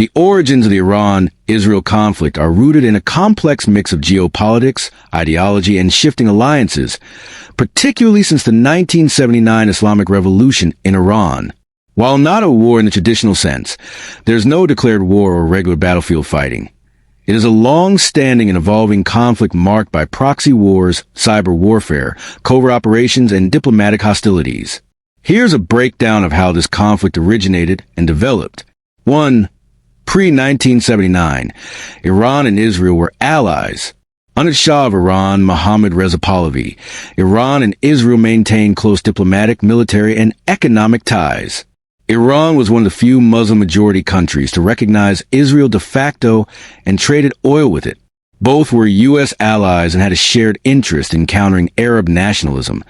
The origins of the Iran-Israel conflict are rooted in a complex mix of geopolitics, ideology, and shifting alliances, particularly since the 1979 Islamic Revolution in Iran. While not a war in the traditional sense, there's no declared war or regular battlefield fighting. It is a long-standing and evolving conflict marked by proxy wars, cyber warfare, covert operations, and diplomatic hostilities. Here's a breakdown of how this conflict originated and developed. 1. Pre-1979, Iran and Israel were allies. Under the Shah of Iran, Mohammad Reza Pahlavi, Iran and Israel maintained close diplomatic, military, and economic ties. Iran was one of the few Muslim-majority countries to recognize Israel de facto and traded oil with it. Both were U.S. allies and had a shared interest in countering Arab nationalism,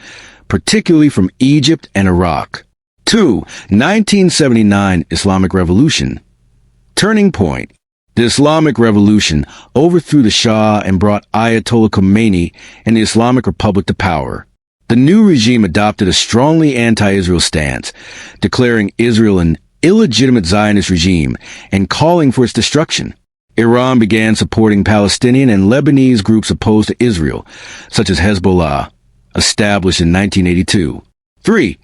particularly from Egypt and Iraq. 2. 1979 Islamic Revolution. Turning point. The Islamic Revolution overthrew the Shah and brought Ayatollah Khomeini and the Islamic Republic to power. The new regime adopted a strongly anti-Israel stance, declaring Israel an illegitimate Zionist regime and calling for its destruction. Iran began supporting Palestinian and Lebanese groups opposed to Israel, such as Hezbollah, established in 1982. 3.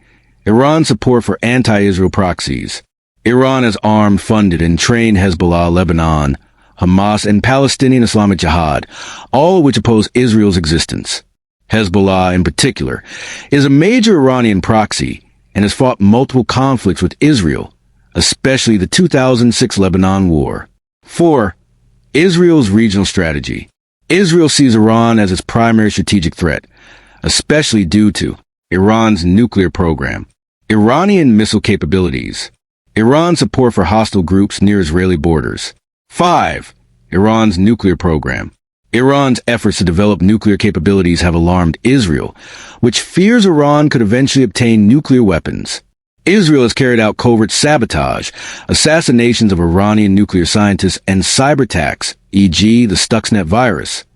Iran's support for anti-Israel proxies. Iran has armed, funded, and trained Hezbollah, Lebanon, Hamas, and Palestinian Islamic Jihad, all of which oppose Israel's existence. Hezbollah, in particular, is a major Iranian proxy and has fought multiple conflicts with Israel, especially the 2006 Lebanon War. 4. Israel's regional strategy. Israel sees Iran as its primary strategic threat, especially due to Iran's nuclear program, Iranian missile capabilities, Iran's support for hostile groups near Israeli borders. 5. Iran's nuclear program. Iran's efforts to develop nuclear capabilities have alarmed Israel, which fears Iran could eventually obtain nuclear weapons. Israel has carried out covert sabotage, assassinations of Iranian nuclear scientists, and cyber attacks, e.g. the Stuxnet virus.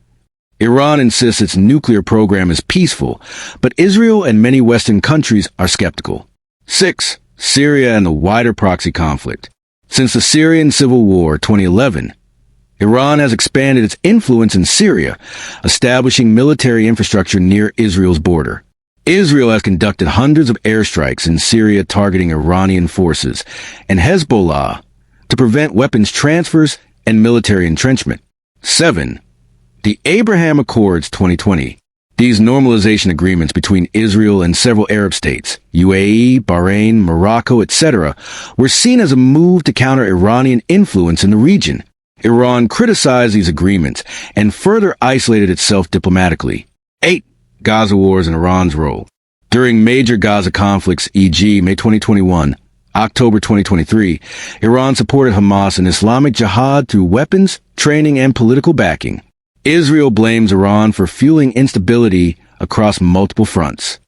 Iran insists its nuclear program is peaceful, but Israel and many Western countries are skeptical. 6. Syria and the wider proxy conflict. Since the Syrian Civil War 2011, Iran has expanded its influence in Syria, establishing military infrastructure near Israel's border. Israel has conducted hundreds of airstrikes in Syria targeting Iranian forces and Hezbollah to prevent weapons transfers and military entrenchment. 7. The Abraham Accords 2020. These normalization agreements between Israel and several Arab states, UAE, Bahrain, Morocco, etc., were seen as a move to counter Iranian influence in the region. Iran criticized these agreements and further isolated itself diplomatically. 8. Gaza wars and Iran's role. During major Gaza conflicts, e.g. May 2021, October 2023, Iran supported Hamas and Islamic Jihad through weapons, training, and political backing. Israel blames Iran for fueling instability across multiple fronts.